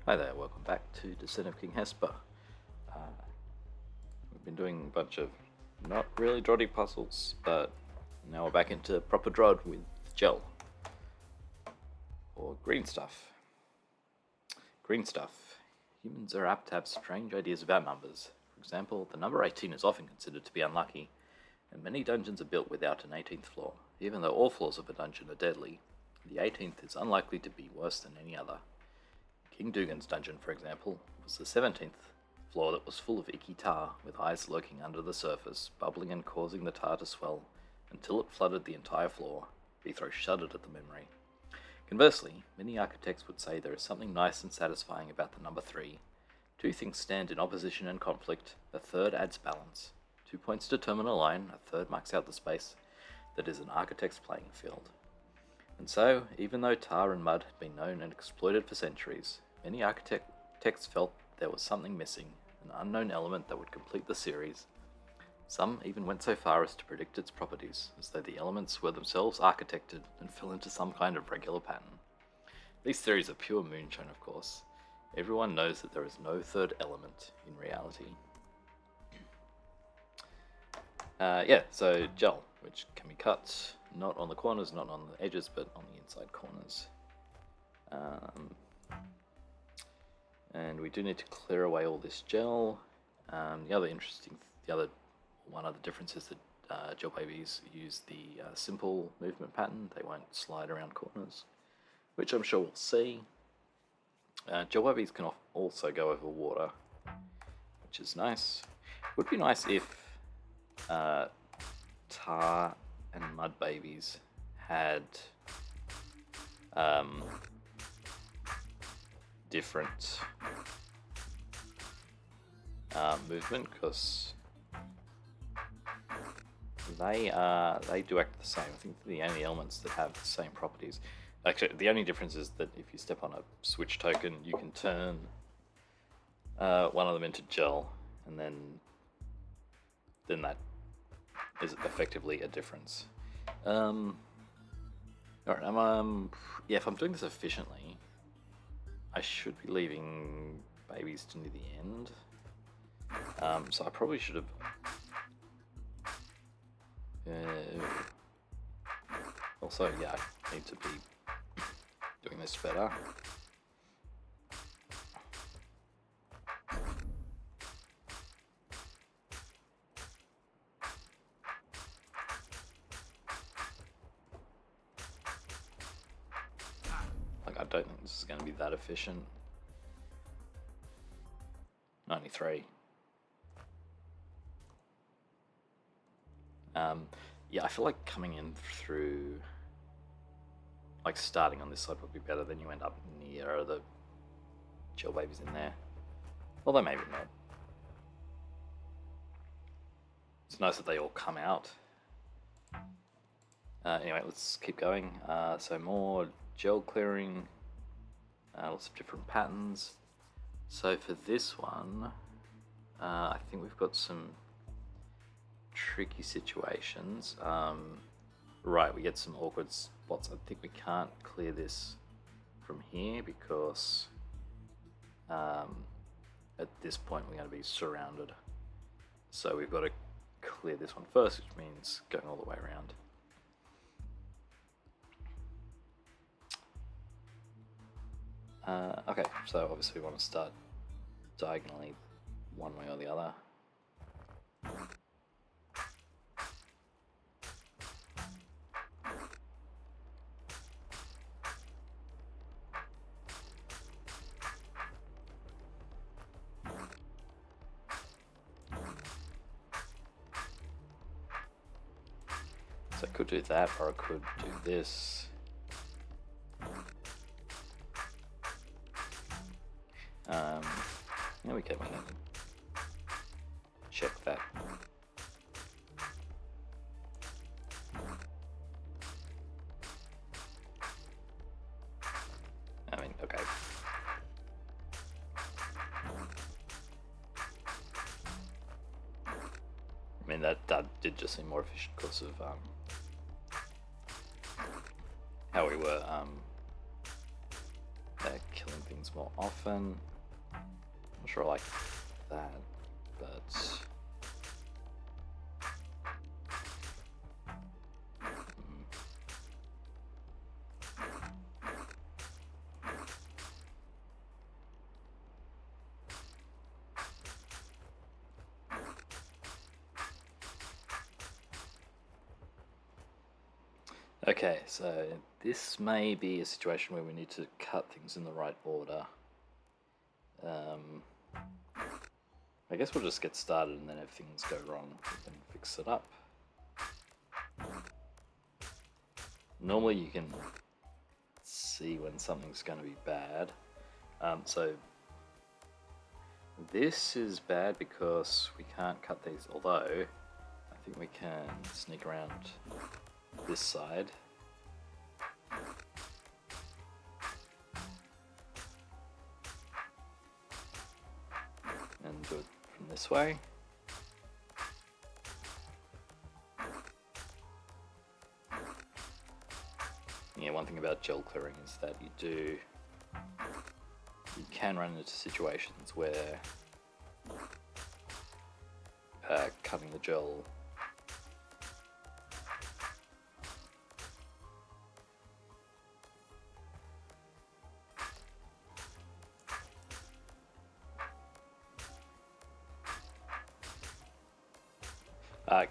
Hi there, welcome back to Descent of King Hesper. We've been doing a bunch of not really DROD puzzles, but now we're back into proper DROD with gel. Or green stuff. Green stuff. Humans are apt to have strange ideas about numbers. For example, the number 18 is often considered to be unlucky, and many dungeons are built without an 18th floor. Even though all floors of a dungeon are deadly, the 18th is unlikely to be worse than any other. King Dugan's dungeon, for example, was the 17th floor that was full of icky tar, with eyes lurking under the surface, bubbling and causing the tar to swell until it flooded the entire floor. Bethro shuddered at the memory. Conversely, many architects would say there is something nice and satisfying about the number 3. Two things stand in opposition and conflict, a third adds balance. 2 points determine a line, a third marks out the space that is an architect's playing field. And so, even though tar and mud had been known and exploited for centuries, many architects felt there was something missing, an unknown element that would complete the series. Some even went so far as to predict its properties, as though the elements were themselves architected and fell into some kind of regular pattern. These theories are pure moonshine, of course. Everyone knows that there is no third element in reality. So gel, which can be cut not on the corners, not on the edges, but on the inside corners. And we do need to clear away all this gel. One other difference is that gel babies use the simple movement pattern. They won't slide around corners, which I'm sure we'll see. Gel babies can also go over water, which is nice. It would be nice if tar and mud babies had different movement, because they do act the same. I think they're the only elements that have the same properties. Actually, the only difference is that if you step on a switch token, you can turn one of them into gel, and then that is effectively a difference. Alright, if I'm doing this efficiently, I should be leaving babies to near the end. So I probably should have... also, yeah, I need to be doing this better. I don't think this is going to be that efficient. 93. Yeah, I feel like coming in through, like starting on this side would be better, then you end up near the gel babies in there. Although maybe not. It's nice that they all come out. Anyway, let's keep going. So more gel clearing, lots of different patterns. So for this one, I think we've got some tricky situations. Right, we get some awkward spots. I think we can't clear this from here because at this point we're going to be surrounded. So we've got to clear this one first, which means going all the way around. Okay, so obviously we want to start diagonally one way or the other. So I could do that, or I could do this. Yeah, we can check that. I mean, okay. I mean, that did just seem more efficient because of how we were killing things things more often. I'm not sure I like that, but okay, so this may be a situation where we need to cut things in the right order. I guess we'll just get started, and then if things go wrong, we can fix it up. Normally you can see when something's going to be bad. So this is bad because we can't cut these, although I think we can sneak around this side. And do it from this way. Yeah, one thing about gel clearing is that you can run into situations where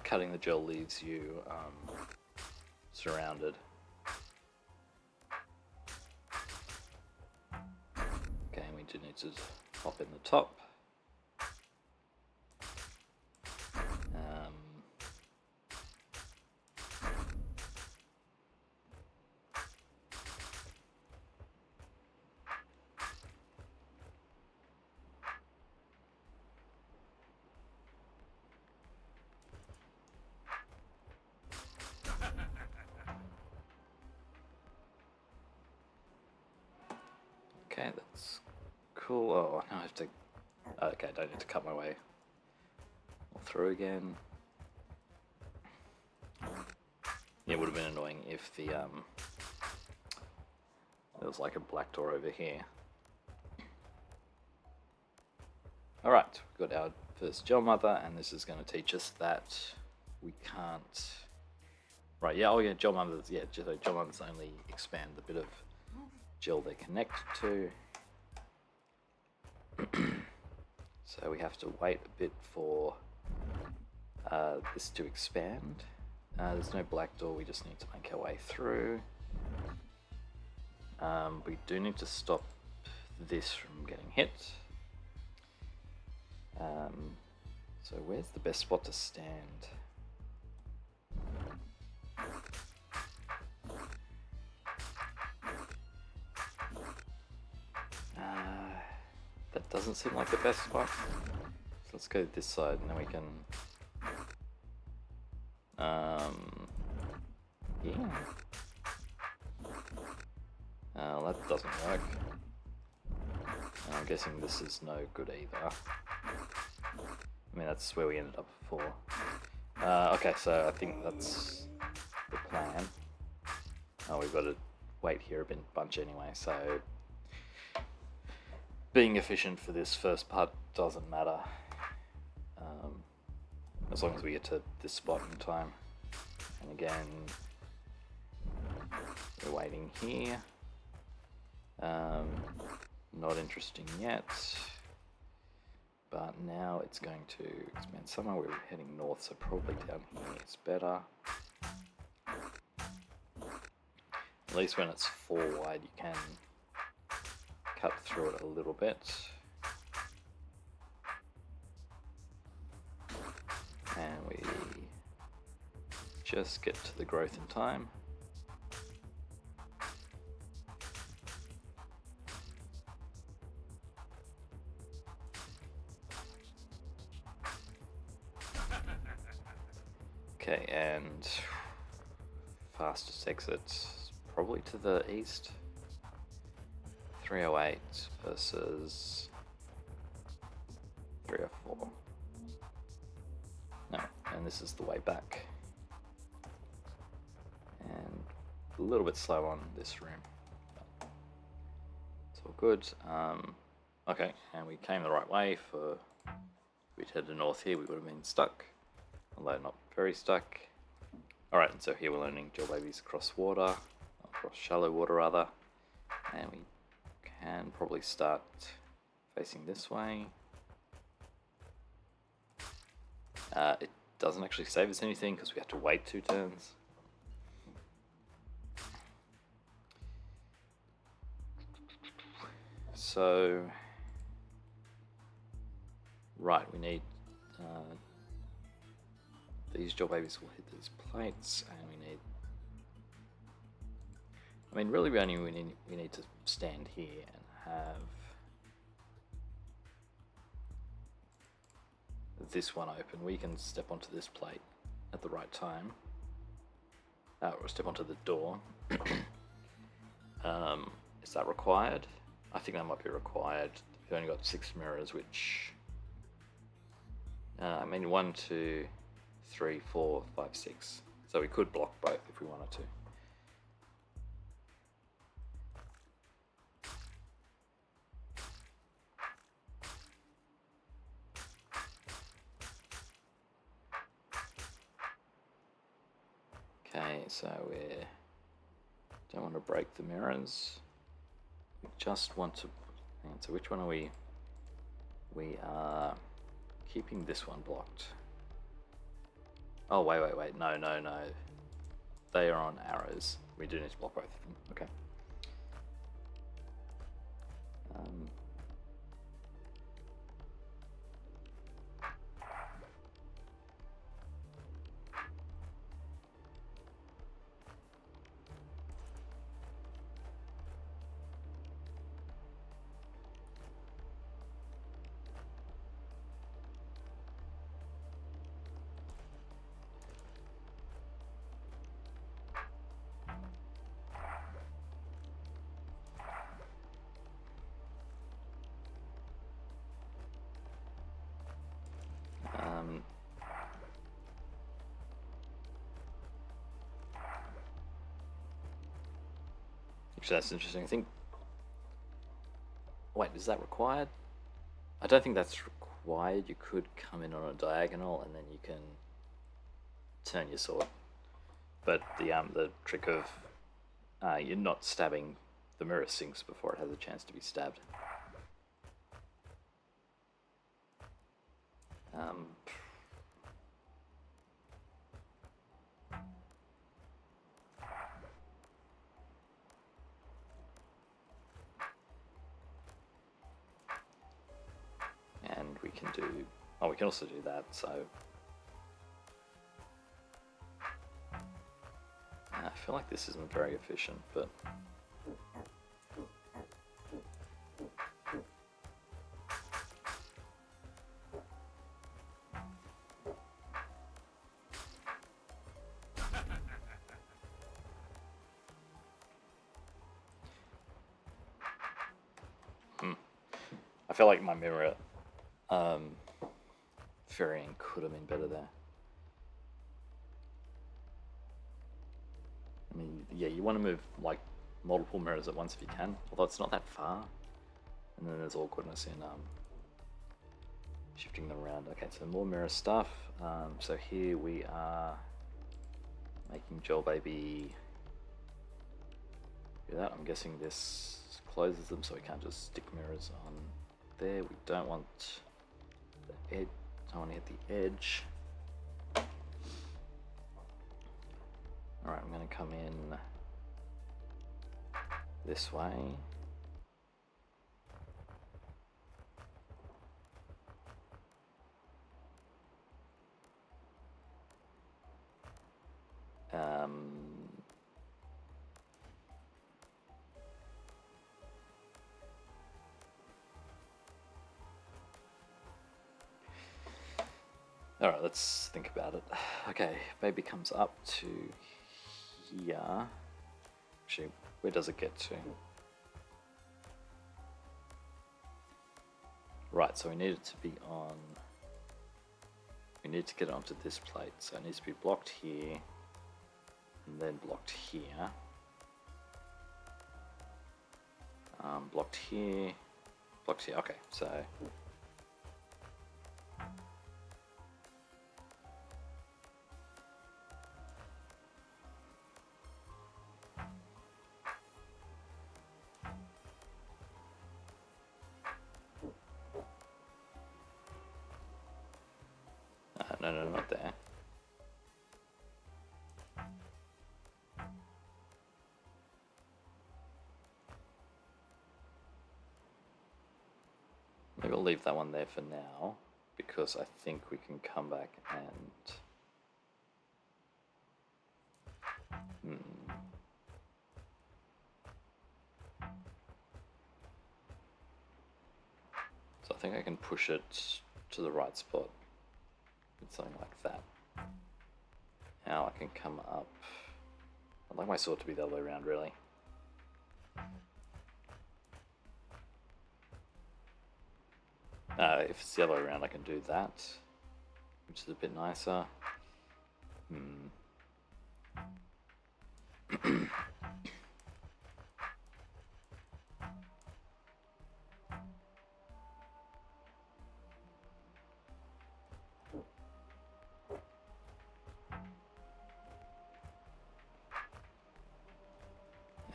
cutting the gel leaves you surrounded. Okay, we do need to pop in the top. Okay, that's cool. Oh, now I have to... Okay, I don't need to cut my way all through again. Yeah, it would have been annoying if the there was like a black door over here. Alright, we've got our first gel mother, and this is going to teach us that we can't... Right, yeah, oh yeah, gel mothers, yeah, gel mothers only expand the bit of gel they connect to. So we have to wait a bit for this to expand. There's no black door, we just need to make our way through. We do need to stop this from getting hit. So where's the best spot to stand? That doesn't seem like the best spot. So let's go this side, and then we can... yeah. That doesn't work. And I'm guessing this is no good either. I mean, that's where we ended up before. Okay, so I think that's the plan. Oh, we've got to wait here a bunch anyway, so... Being efficient for this first part doesn't matter, as long as we get to this spot in time. And again, we're waiting here. Not interesting yet, but now it's going to expand somewhere. We're heading north, so probably down here is better. At least when it's 4 wide, you can cut through it a little bit. And we just get to the growth in time. Okay, and fastest exit probably to the east. 308 versus 304. No, and this is the way back. And a little bit slow on this room. That's all good. Okay, and we came the right way. For if we'd headed north here, we would have been stuck, although not very stuck. Alright, and so here we're learning drill babies across water, across shallow water rather, and we can probably start facing this way. It doesn't actually save us anything because we have to wait 2 turns. So, right, we need these drill babies will hit these plates, and we need. I mean, really, we need to stand here and have this one open. We can step onto this plate at the right time, or step onto the door. Is that required? I think that might be required. We've only got 6 mirrors, which I mean 1, 2, 3, 4, 5, 6. So we could block both if we wanted to. Okay, so we don't want to break the mirrors. We just want to. So which one are we? We are keeping this one blocked. Oh wait. No. They are on arrows. We do need to block both of them. Okay. Actually, that's interesting. I think. Wait, is that required? I don't think that's required. You could come in on a diagonal and then you can turn your sword. But the trick of you're not stabbing the mirror sinks before it has a chance to be stabbed. And we can do. Oh, we can also do that. So I feel like this isn't very efficient, but. I feel like my mirror varying could have been better there. I mean, yeah, you want to move like multiple mirrors at once if you can, although it's not that far. And then there's awkwardness in shifting them around. Okay, so more mirror stuff. So here we are making Joel Baby do that. I'm guessing this closes them so we can't just stick mirrors on there. We don't want the edge. Don't want to hit the edge. Alright, I'm going to come in this way. Alright, let's think about it. Okay, baby comes up to here. Actually, where does it get to? Right, so we need it to be on. We need to get it onto this plate, so it needs to be blocked here and then blocked here. Blocked here. Blocked here. Okay, so... no, not there. Maybe I'll leave that one there for now, because I think we can come back and... So I think I can push it to the right spot with something like that. Now I can come up... I'd like my sword to be the other way around, really. If it's the other way around, I can do that, which is a bit nicer.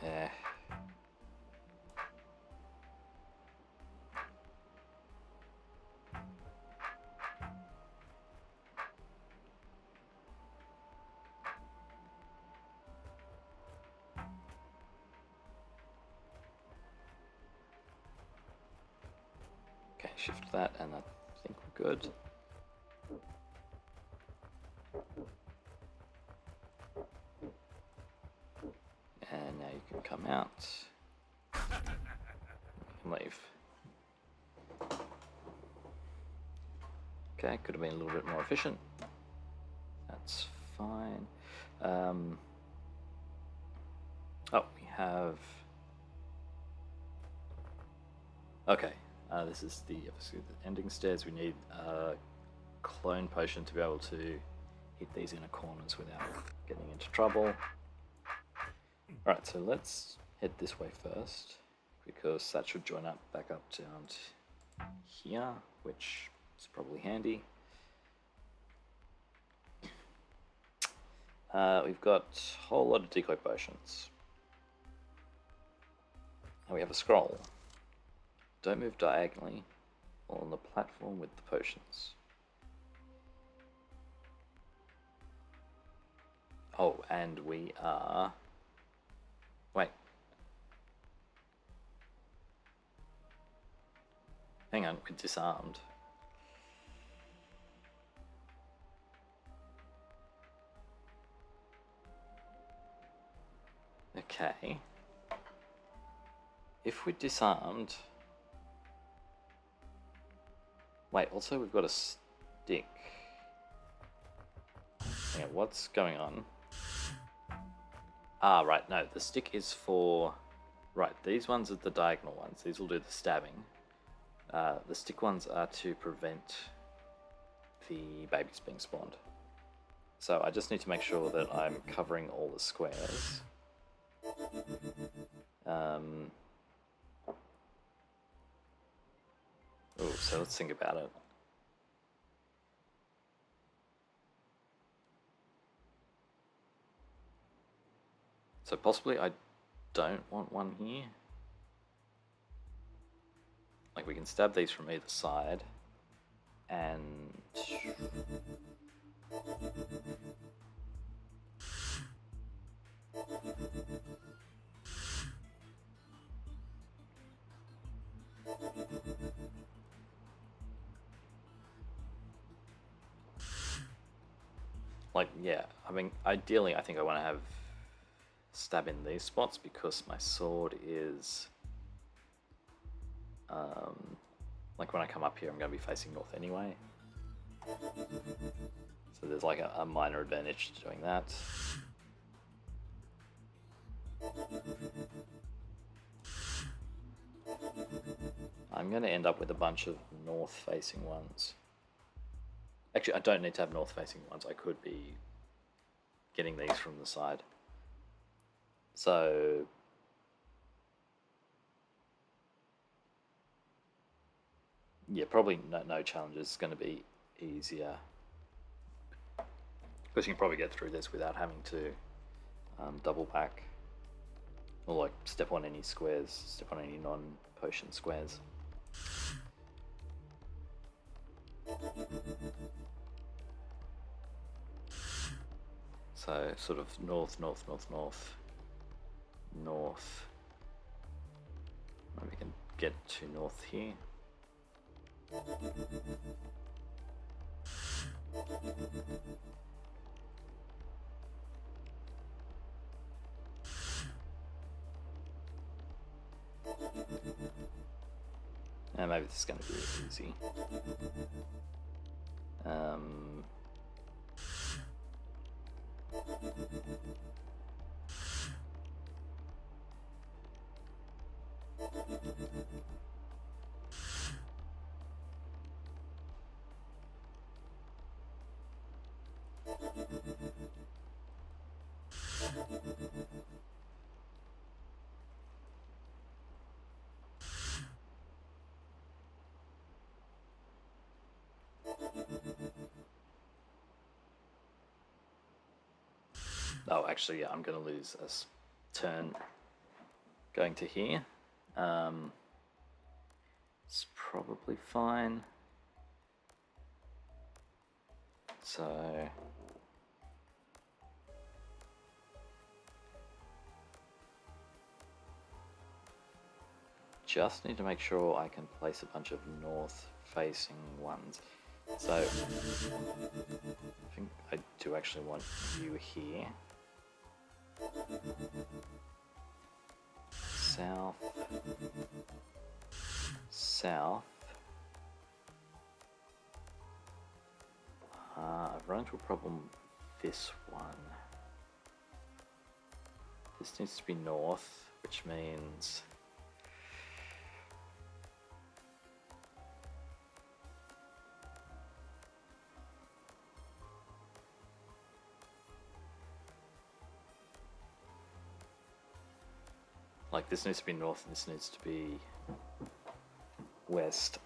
Yeah. Okay, shift that, and I think we're good. And now you can come out. And leave. Okay, could have been a little bit more efficient. That's fine. Oh, we have... Okay, this is obviously the ending stairs. We need a clone potion to be able to hit these inner corners without getting into trouble. Alright, so let's head this way first, because that should join up back up down to here, which is probably handy. We've got a whole lot of decoy potions. And we have a scroll. Don't move diagonally or on the platform with the potions. Oh, and we are... Wait. Hang on, we're disarmed. Okay. If we're disarmed... Wait, also we've got a stick. Hang on, what's going on? Ah, right, no, the stick is for... Right, these ones are the diagonal ones. These will do the stabbing. The stick ones are to prevent the babies being spawned. So I just need to make sure that I'm covering all the squares. Oh, so let's think about it. So possibly I don't want one here. Like, we can stab these from either side, and... Like, yeah, I mean, ideally I think I want to have stab in these spots, because my sword is... like, when I come up here, I'm going to be facing north anyway. So there's like a minor advantage to doing that. I'm going to end up with a bunch of north-facing ones. Actually, I don't need to have north-facing ones. I could be getting these from the side. So... Yeah, probably no challenge is going to be easier. Because you can probably get through this without having to double back. Or like step on any squares, step on any non-potion squares. So sort of north. Maybe we can get to north here. And maybe this is going to be easy. Oh, actually, yeah, I'm going to lose a turn going to here. It's probably fine. So just need to make sure I can place a bunch of north-facing ones. So I think I do actually want you here. South. I've run into a problem with this one. This needs to be north, which means like this needs to be north and this needs to be west.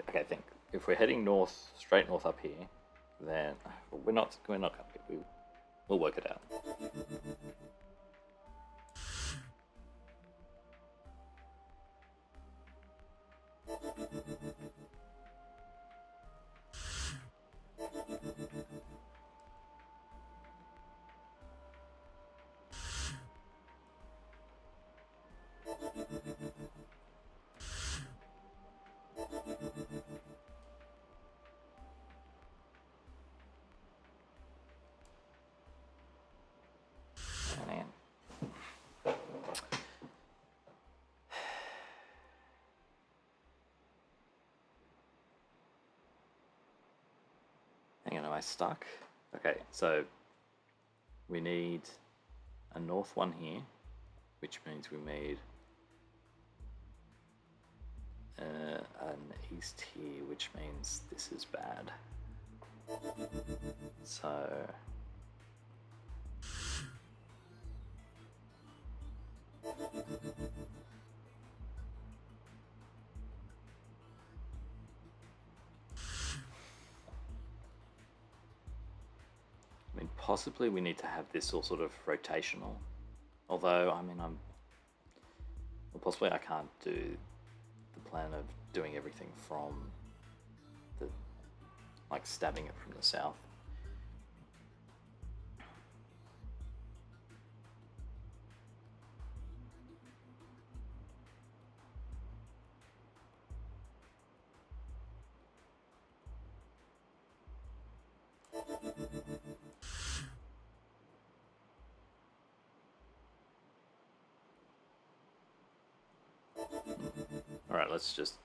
Okay, I think if we're heading north, straight north up here, then we're not going to be. We'll work it out. Hang on, am I stuck? Okay, so we need a north one here, which means we need an east here, which means this is bad. So I mean, possibly we need to have this all sort of rotational. Although, I mean, well, possibly I can't do the plan of doing everything from the like stabbing it from the south. Alright, let's just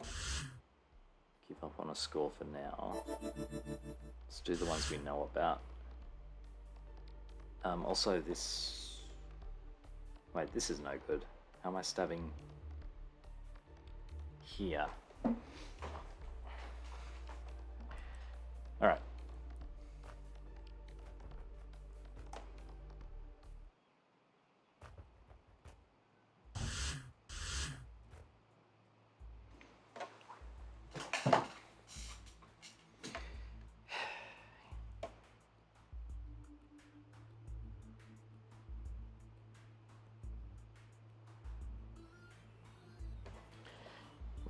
keep up on a score for now. Let's do the ones we know about. Also this... Wait, this is no good. How am I stabbing here? Alright.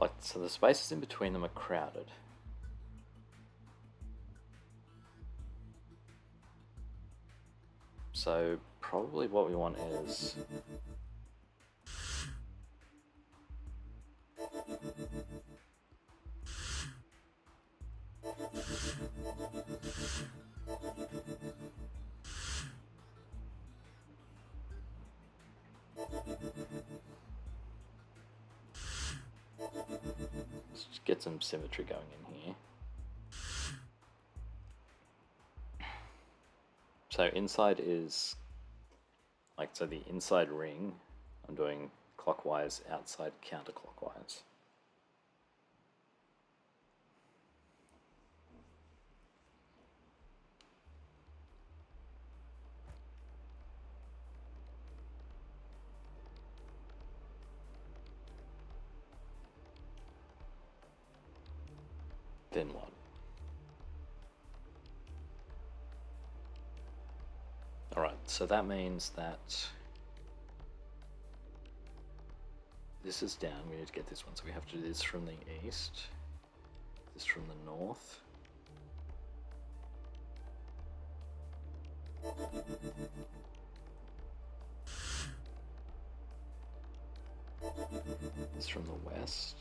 Like, so the spaces in between them are crowded. So probably what we want is... Let's just get some symmetry going in here. So inside is, like, so the inside ring, I'm doing clockwise, outside counterclockwise. Then what? Alright, so that means that this is down, we need to get this one, so we have to do this from the east, this from the north. This from the west.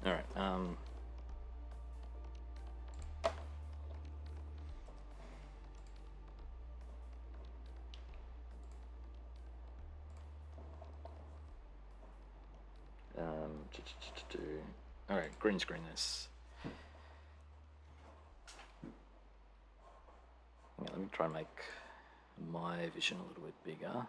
Alright, Alright, green screen this. Yeah, let me try and make my vision a little bit bigger.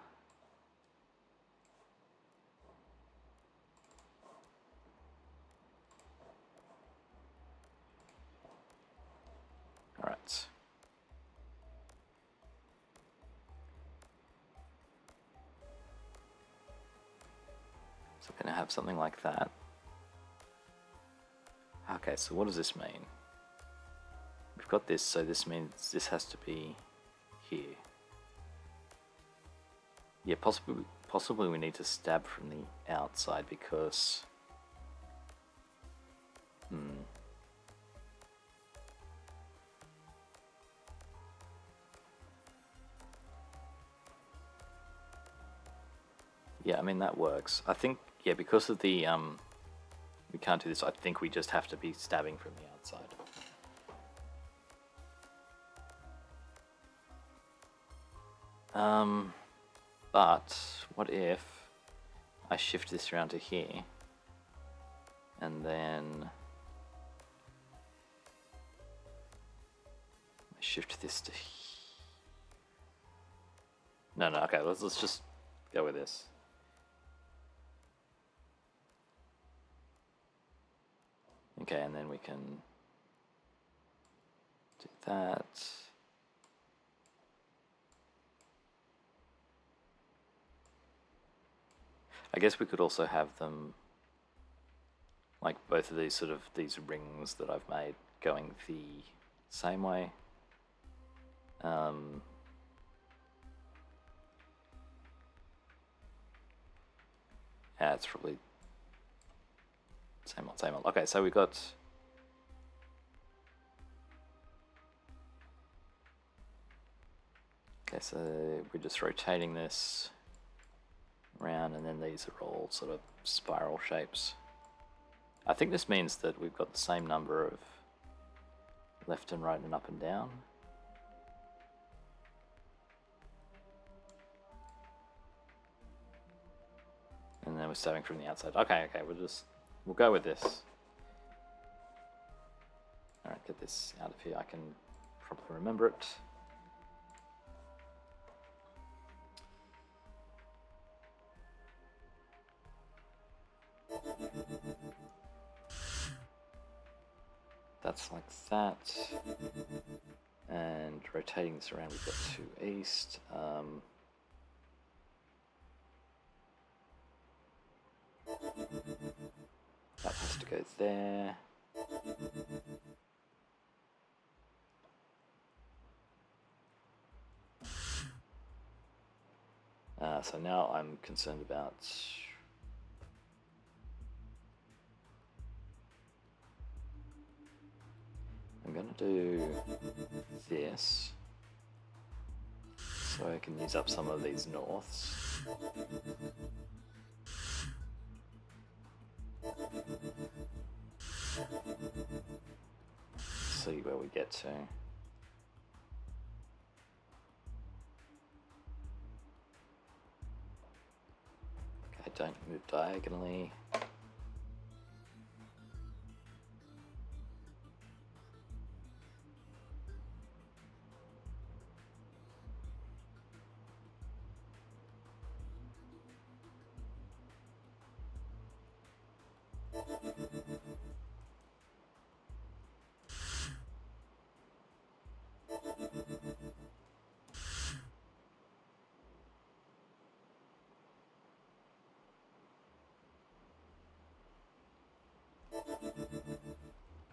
Alright. So we're going to have something like that. Okay, so what does this mean? We've got this, so this means this has to be here. Yeah, possibly we need to stab from the outside because... Yeah, I mean, that works. I think, yeah, because of the, we can't do this, I think we just have to be stabbing from the outside. But what if I shift this around to here, and then I shift this to No, okay, let's just go with this. Okay, and then we can do that. I guess we could also have them, like both of these sort of, these rings that I've made going the same way. Yeah, it's probably same old, same old. Okay, so we got so we're just rotating this around, and then these are all sort of spiral shapes. I think this means that we've got the same number of left and right and up and down. And then we're starting from the outside. Okay, we'll go with this. Alright, get this out of here. I can probably remember it. That's like that. And rotating this around, we've got 2 east. That has to go there. So now I'm concerned about I'm going to do this so I can use up some of these norths. See where we get to. Okay, don't move diagonally.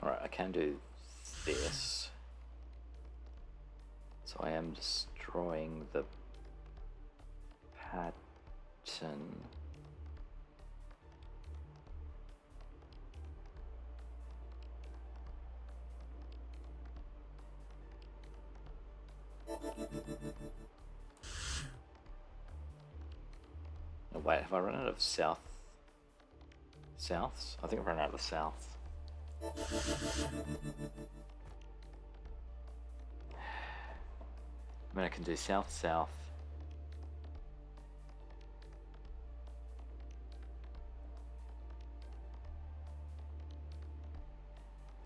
Alright, I can do this. So I am destroying the pattern. Oh, wait, have I run out of souths? I think I've run out of south. I mean, I can do south, south.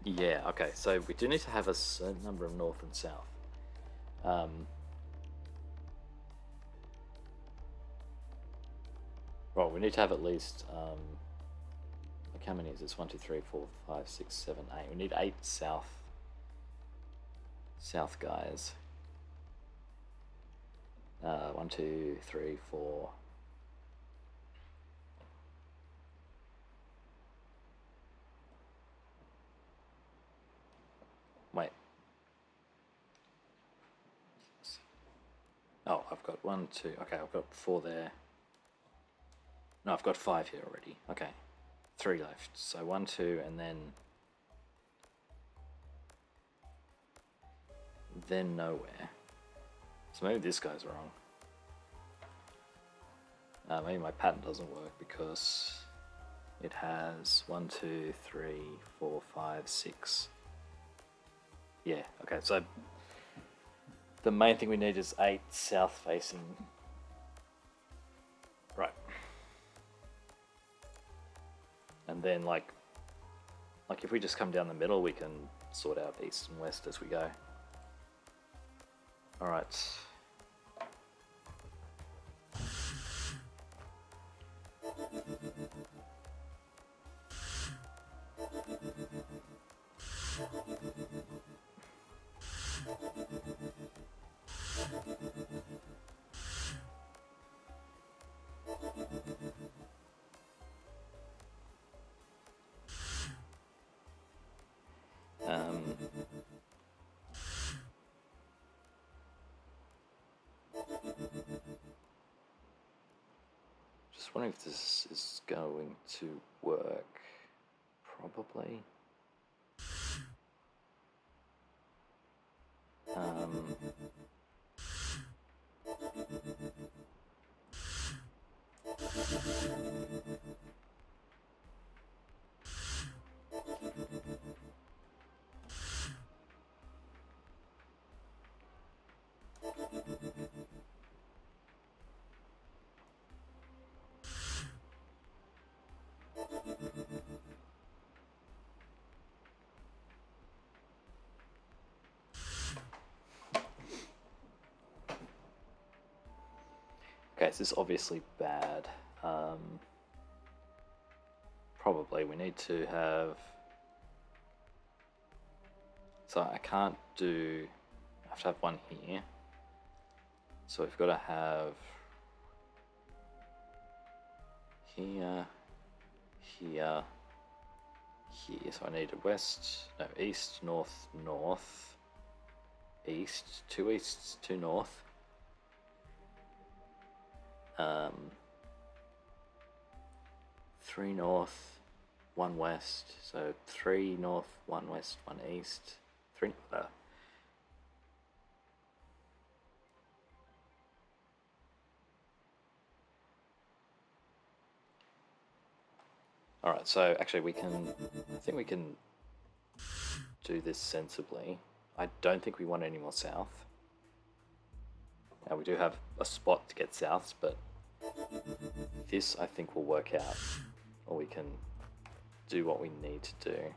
Yeah, okay, so we do need to have a certain number of north and south. Well, we need to have at least, like how many is this? 1, 2, 3, 4, 5, 6, 7, 8. We need 8 south guys. 1, 2, 3, 4. Wait. Oh, I've got 1, 2. Okay, I've got 4 there. No, I've got 5 here already. Okay. 3 left. So 1, 2, and then nowhere. So maybe this guy's wrong. Maybe my pattern doesn't work because it has 1, 2, 3, 4, 5, 6. Yeah, okay, so the main thing we need is 8 south facing. Right. And then like if we just come down the middle, we can sort out east and west as we go. All right. Just wondering if this is going to work. Probably. Okay, so this is obviously bad. Probably we need to have... So I can't do... I have to have one here. So we've got to have... Here, here, here. So I need a west, no, east, north, north, east, 2 easts, 2 north. 3 north, 1 west. So 3 north, 1 west, 1 east. 3. All right. So actually, we can. I think we can do this sensibly. I don't think we want any more south. Now we do have a spot to get south, but this I think will work out, or we can do what we need to do.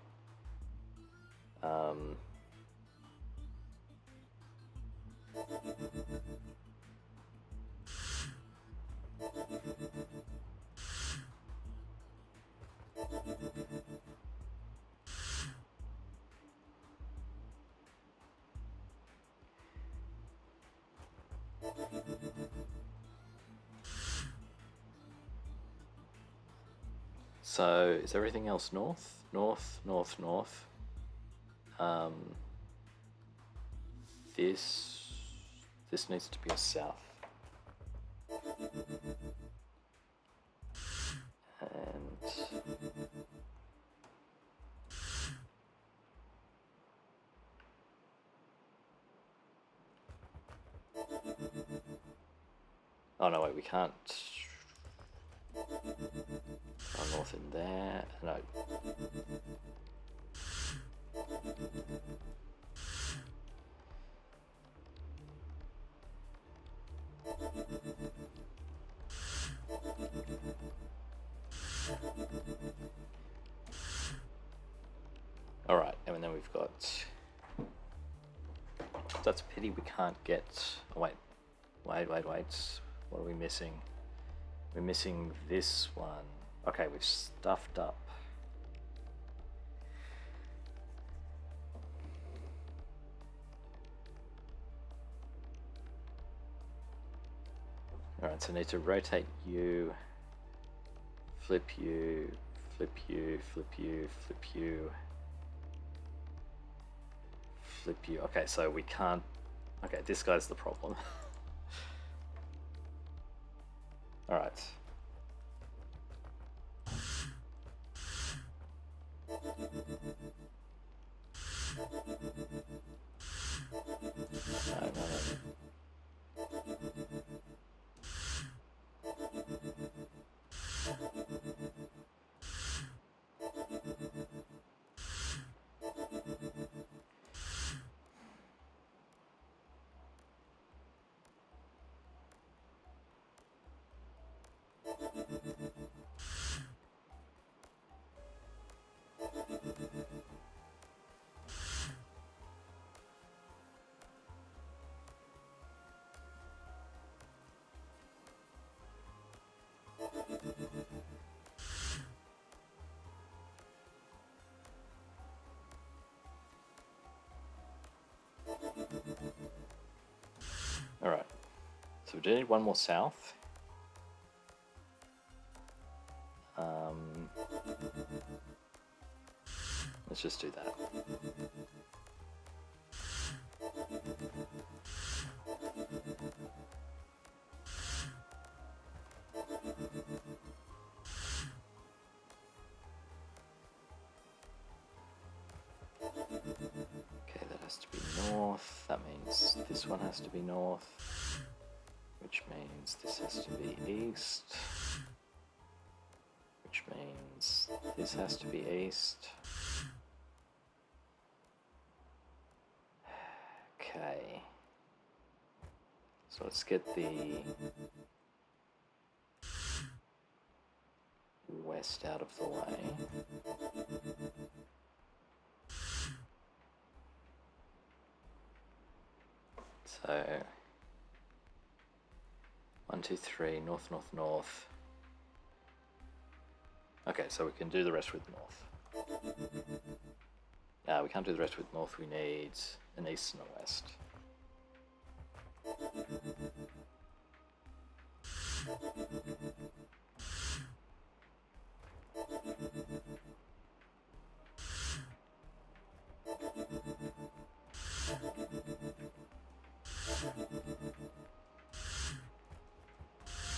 So is everything else north? North, north, north. This needs to be a south. And oh no, wait, we can't. North in there. No. All right, and then we've got. That's a pity we can't get. Oh, wait. What are we missing? We're missing this one. Okay, we've stuffed up. Alright, so I need to rotate you, flip you, flip you, flip you, flip you, flip you. Okay, so we can't... Okay, this guy's the problem. Alright. No. Alright, so we do need one more south. Let's just do that. That means this one has to be north, which means this has to be east, which means this has to be east. Okay. So let's get the west out of the way. So 1, 2, 3, north, north, north. Okay, so we can do the rest with north. We can't do the rest with north, we need an east and a west.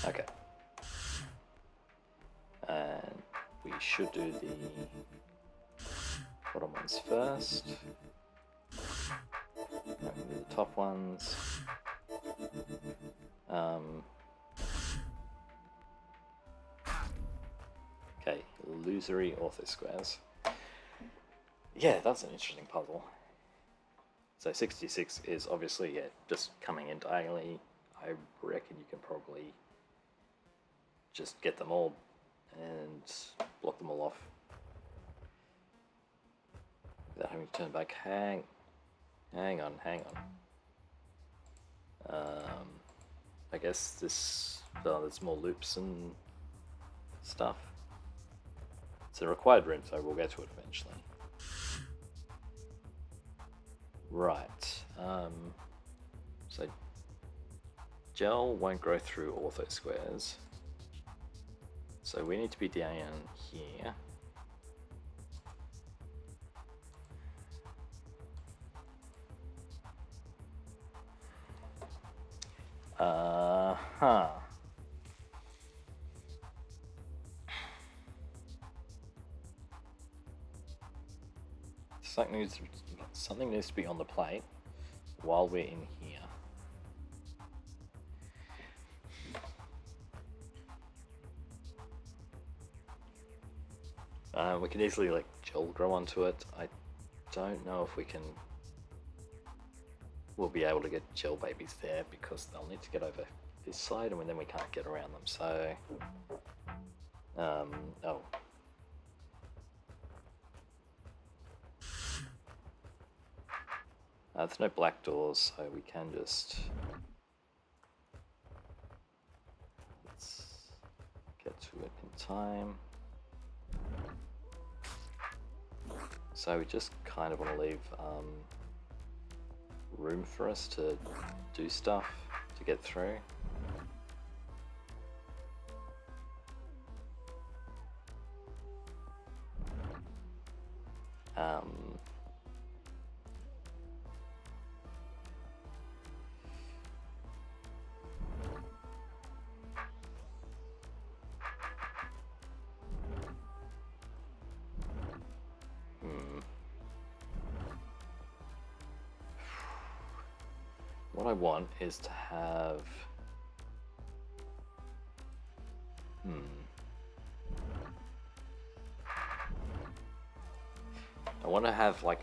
Okay. And we should do the bottom ones first. No, we do the top ones. Okay, illusory orthosquares. Yeah, that's an interesting puzzle. So 66 is obviously just coming in diagonally. I reckon you can probably just get them all and block them all off without having to turn back. Hang on. I guess there's more loops and stuff. It's a required room, so we'll get to it eventually. Right. So gel won't grow through orthosquares. So we need to be down here. Something needs to be on the plate while we're in here. We can easily gel grow onto it. I don't know if we'll be able to get gel babies there because they'll need to get over this side and then we can't get around them. So, there's no black doors, so we can just... Let's get to it in time. So we just kind of want to leave room for us to do stuff to get through. What I want is to have... I want to have a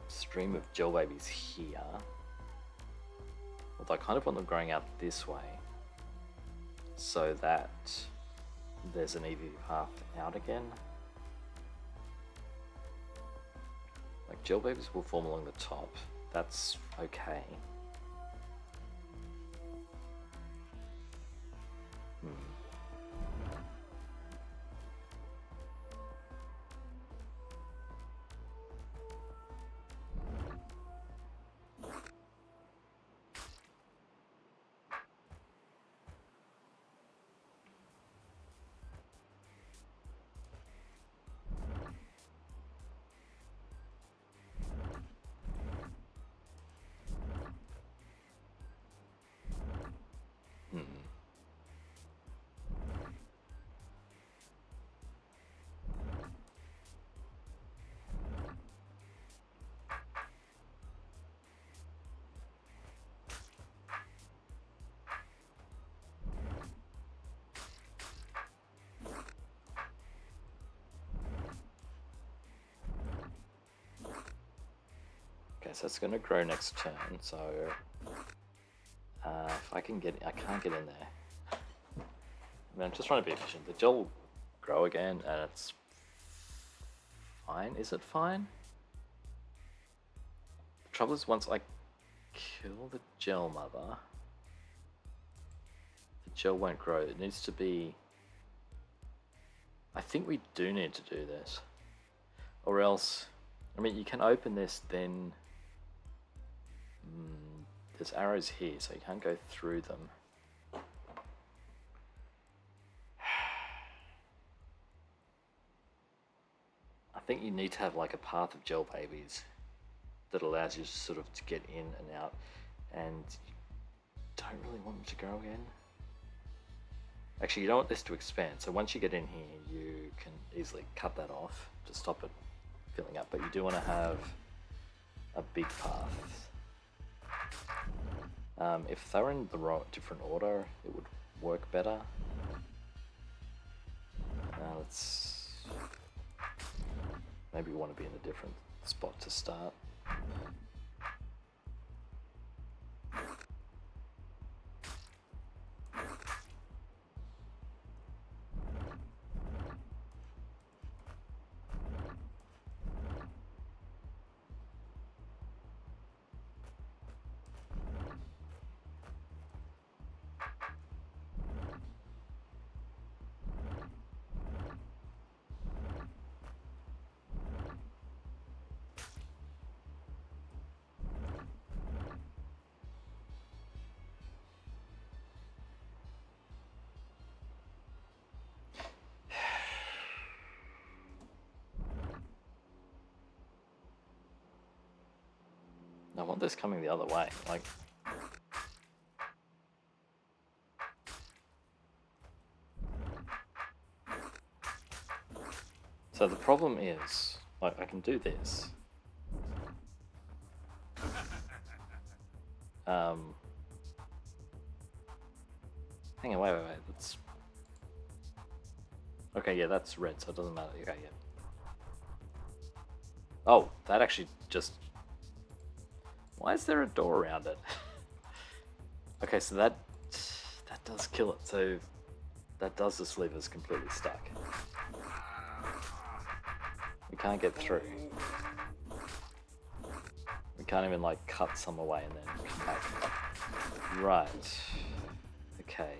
stream of gel babies here. Although I kind of want them growing out this way so that there's an easy path out again. Gel babies will form along the top. That's okay. so it's going to grow next turn, so if I can get, I can't get in there. I mean, I'm just trying to be efficient. The gel will grow again, and it's fine. Is it fine? The trouble is, once I kill the gel mother, the gel won't grow. It needs to be... I think we do need to do this. Or else... I mean, you can open this, then... there's arrows here, so you can't go through them. I think you need to have like a path of gel babies that allows you sort of to get in and out, and you don't really want them to grow again. Actually, you don't want this to expand, so once you get in here, you can easily cut that off to stop it filling up, but you do want to have a big path. If they were in the different order, it would work better. Let's... Maybe we want to be in a different spot to start. I want this coming the other way, like... So the problem is, like, I can do this. Hang on, wait, that's... Okay, yeah, that's red, so it doesn't matter. Okay, yeah. Oh, that actually just... Why is there a door around it? Okay, so that does kill it. So that does just leave us completely stuck. We can't get through. We can't even like cut some away and then come back. Right. Okay.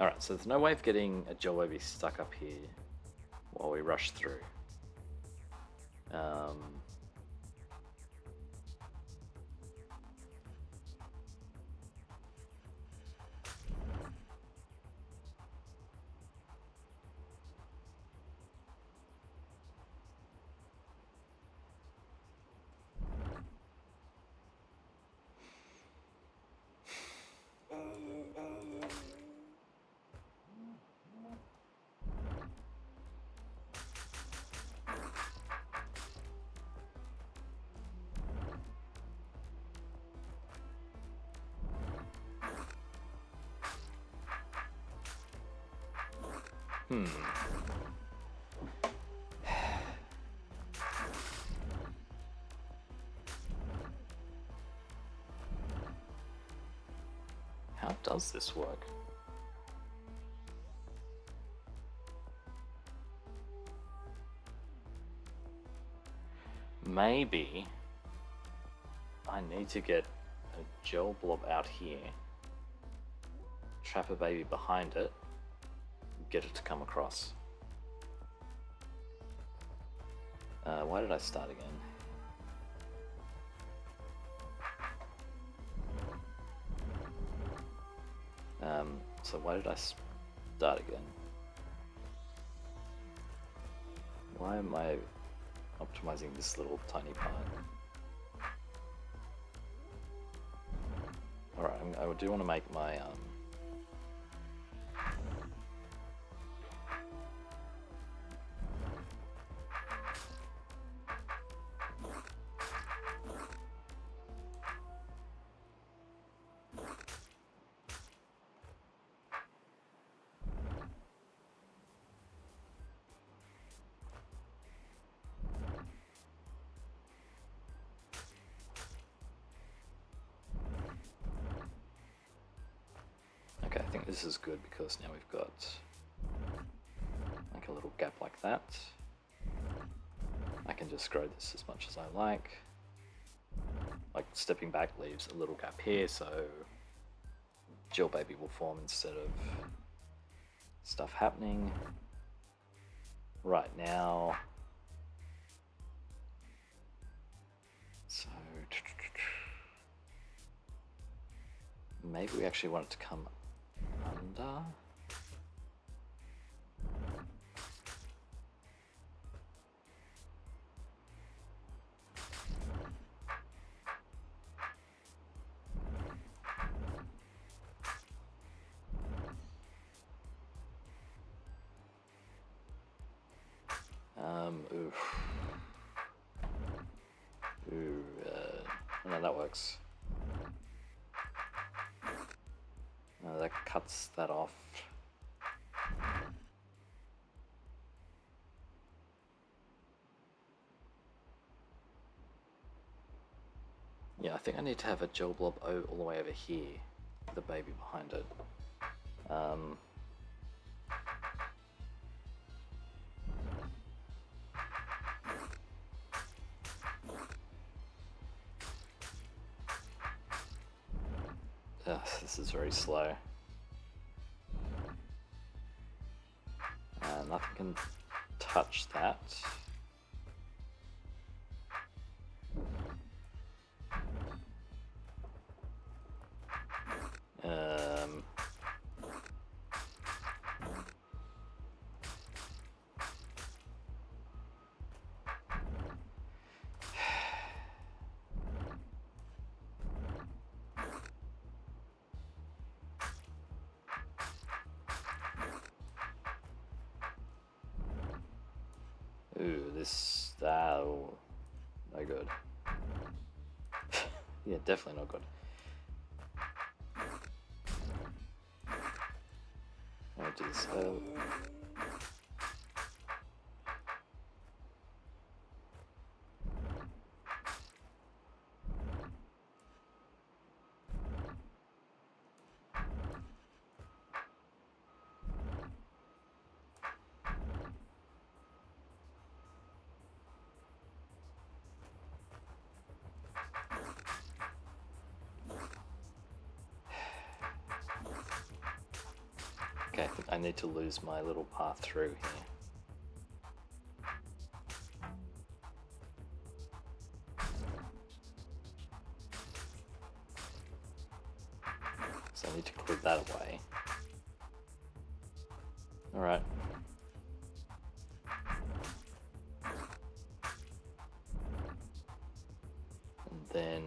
Alright, so there's no way of getting a gel baby stuck up here while we rush through. How does this work? Maybe I need to get a gel blob out here, trap a baby behind it, get it to come across. Why did I start again? So why did I start again? Why am I optimizing this little tiny part? Alright, I do want to make my This is good because now we've got like a little gap like that. I can just grow this as much as I like. Like stepping back leaves a little gap here, so Jill baby will form instead of stuff happening. Right now, so maybe we actually want it to come under. No, that works. No, that cuts that off. Yeah, I think I need to have a gel blob all the way over here, with the baby behind it. This is very slow. Nothing can touch that. Oh, no good. Yeah, definitely not good. I'll do this. Okay, I think I need to lose my little path through here. So I need to clear that away. Alright. And then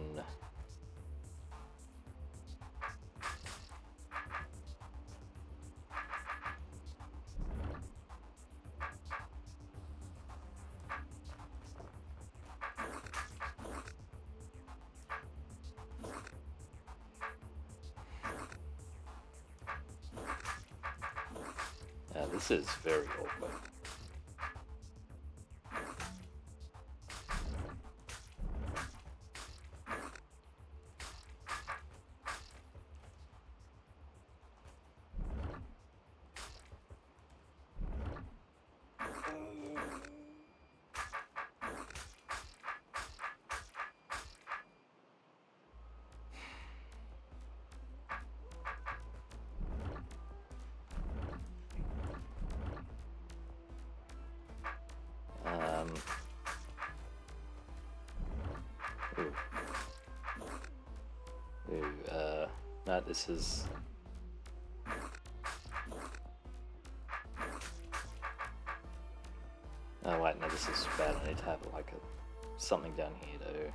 this is very awkward. No, this is... Oh wait, no, this is bad. I need to have like something down here to...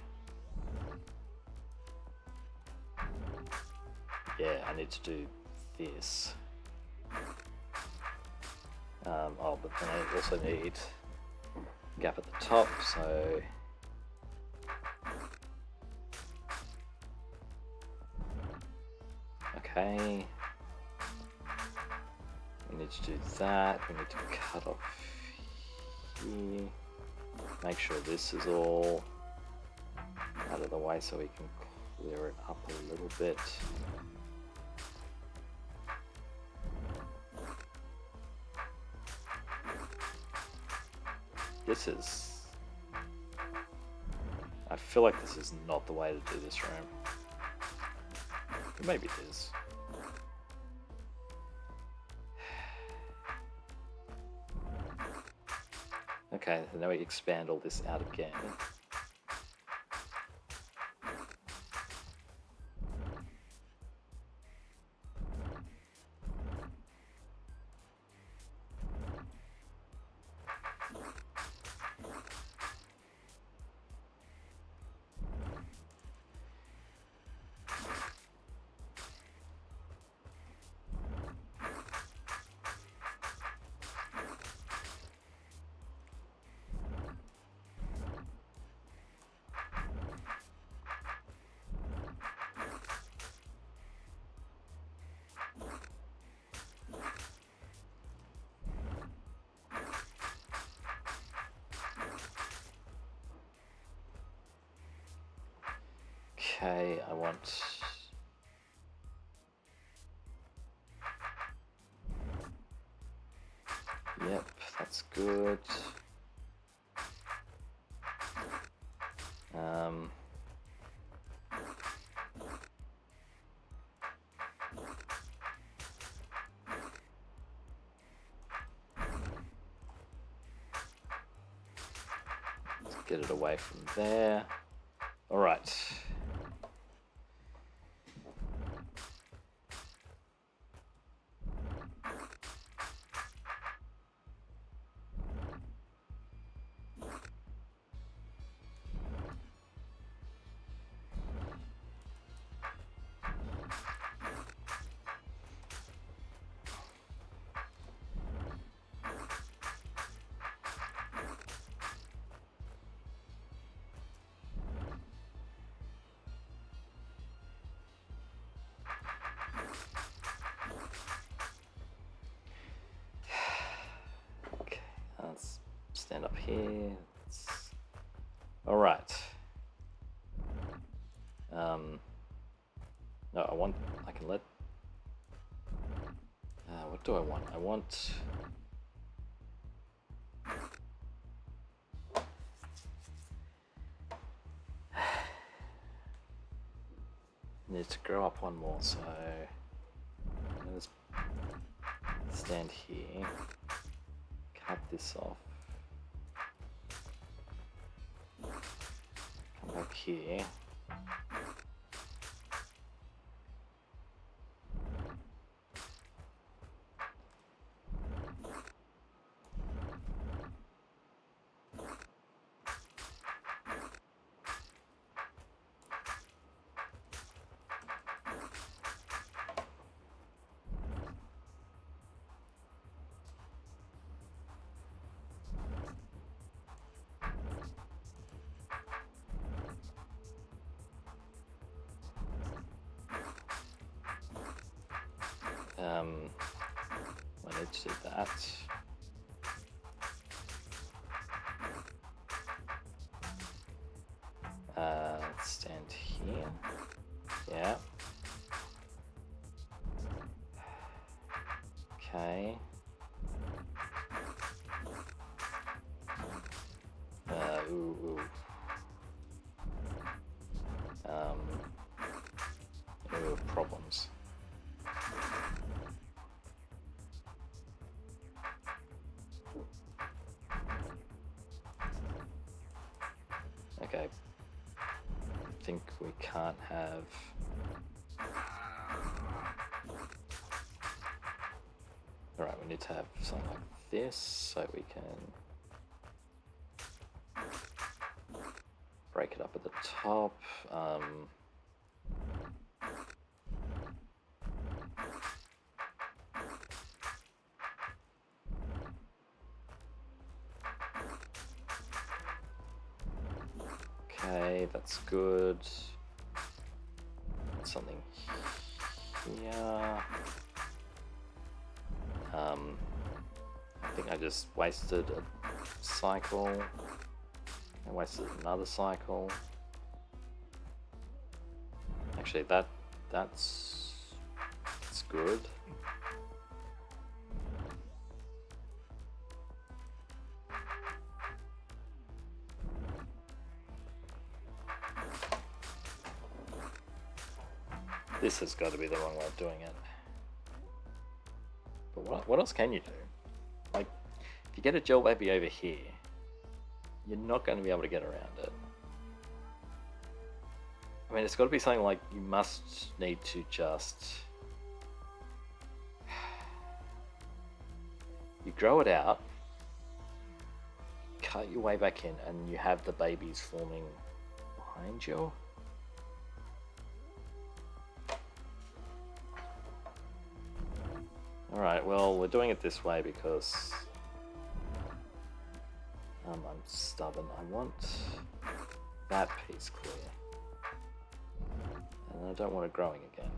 Yeah, I need to do this. Oh, but then I also need gap at the top, so... Okay. We need to do that. We need to cut off here. Make sure this is all out of the way so we can clear it up a little bit. This is... I feel like this is not the way to do this room. Maybe it is. Okay, so now we expand all this out again. Okay, I want... Yep, that's good. Let's get it away from there. All right. Let's stand up here. All right. No, I can let... what do I want? I want... Need to grow up one more, so... Let's stand here. Cut this off. Come back here. I need to do that. Let's stand here. Yeah. Okay. Ooh. Problems. Okay. I think we can't have... Alright, we need to have something like this so we can break it up at the top. Okay, that's good. Something here. I think I just wasted a cycle. I wasted another cycle. Actually, that's good. This has got to be the wrong way of doing it. But what else can you do? Like, if you get a gel baby over here, you're not going to be able to get around it. I mean, it's got to be something like you must need to just... You grow it out, cut your way back in, and you have the babies forming behind you. Alright, well, we're doing it this way because I'm stubborn. I want that piece clear. And I don't want it growing again.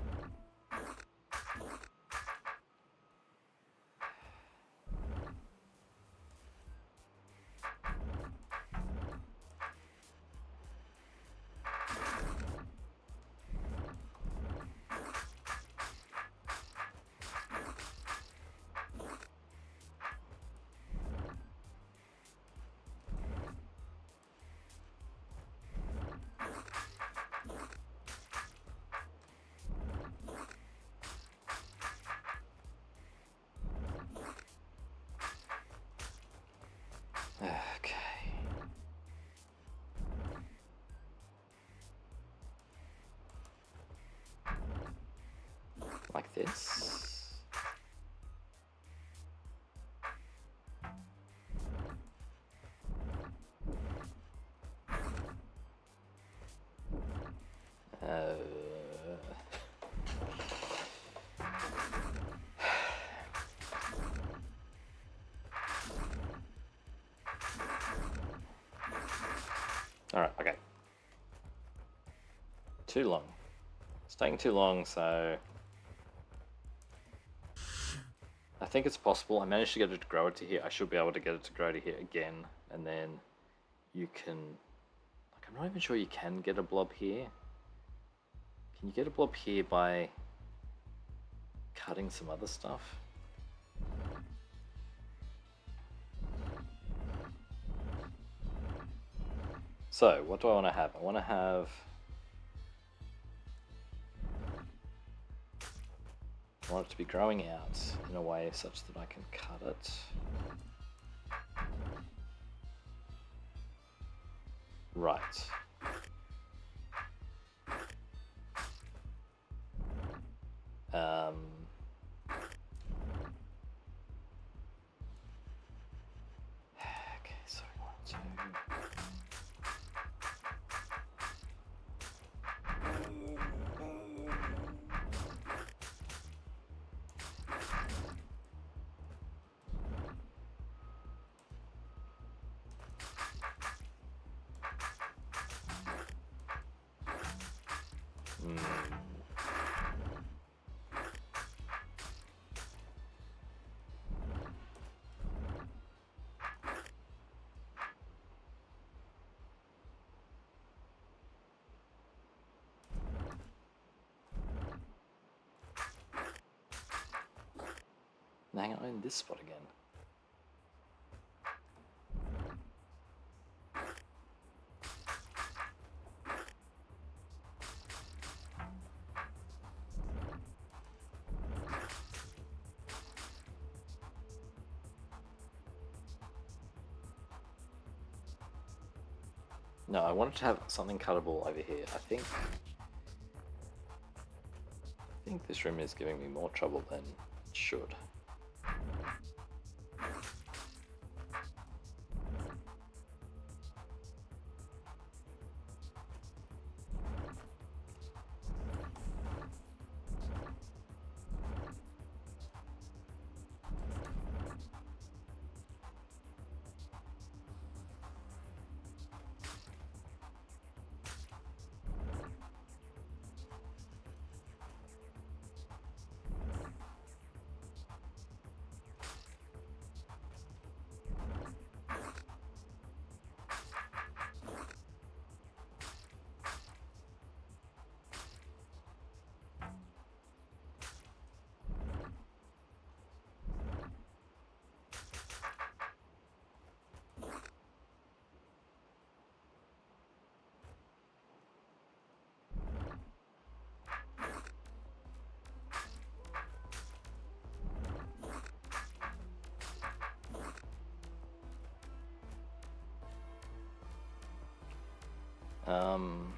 Okay. Like this. Alright, okay. Too long. It's taking too long, so... I think it's possible. I managed to get it to grow it to here. I should be able to get it to grow to here again, and then you can... Like, I'm not even sure you can get a blob here. Can you get a blob here by cutting some other stuff? So, what do I want to have? I want it to be growing out in a way such that I can cut it. Right. Okay, so I want to... Hang on, in this spot again. No, I wanted to have something cuttable over here. I think this room is giving me more trouble than it should. Um,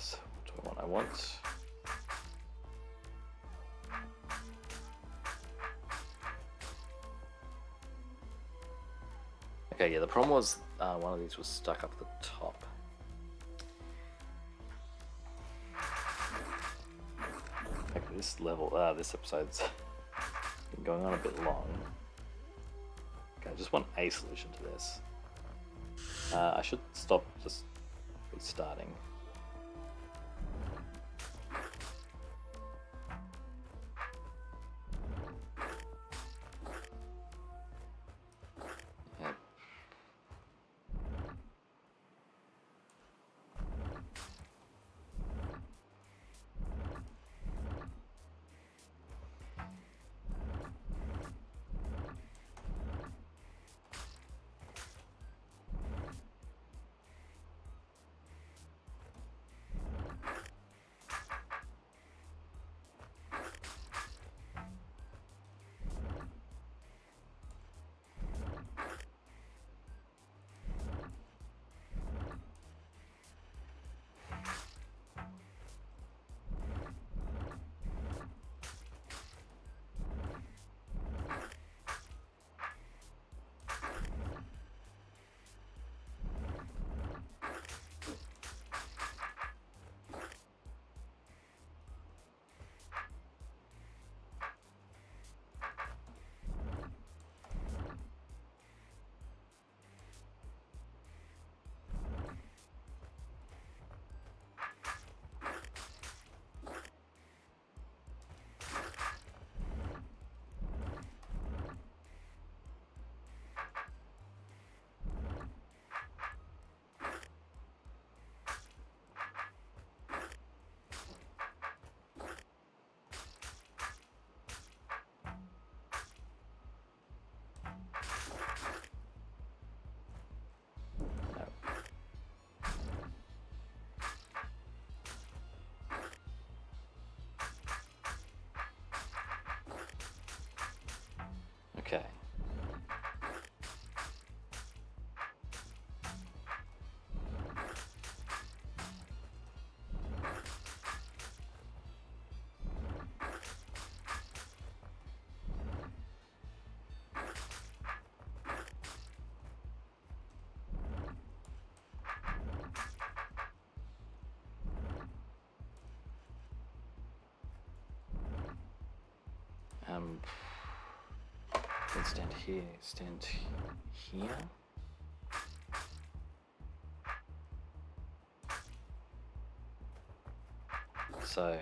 so what do I want? Okay, yeah, the problem was one of these was stuck up the top. Like this level, this episode's been going on a bit long. Okay, I just want a solution to this. I should stop just restarting. Yep. Okay. Let's stand here, stand here. So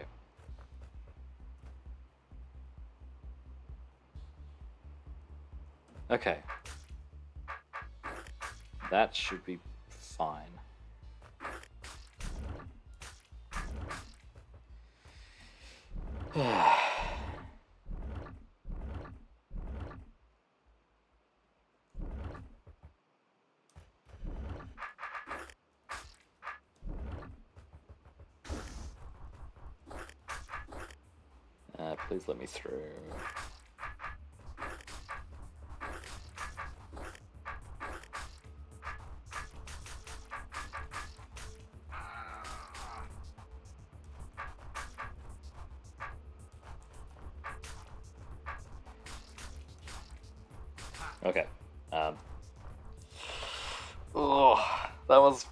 okay, that should be fine. Please let me through. Okay. Oh, that was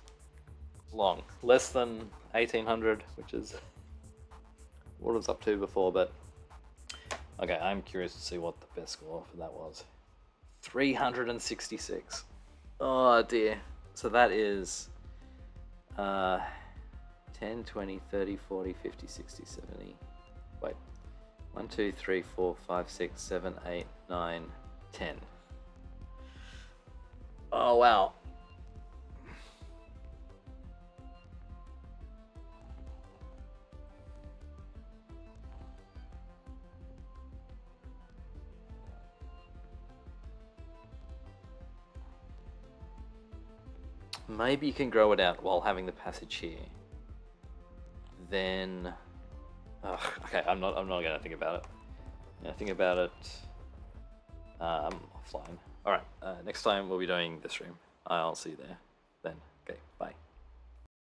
long. Less than 1800, which is what I was up to before, but okay, I'm curious to see what the best score for that was. 366. Oh dear. So that is 10, 20, 30, 40, 50, 60, 70. Wait. 1, 2, 3, 4, 5, 6, 7, 8, 9, 10. Oh wow. maybe you can grow it out while having the passage here. Then, okay, I'm not gonna think about it. Yeah, think about it offline. All right, next time we'll be doing this room. I'll see you there then. Okay, bye.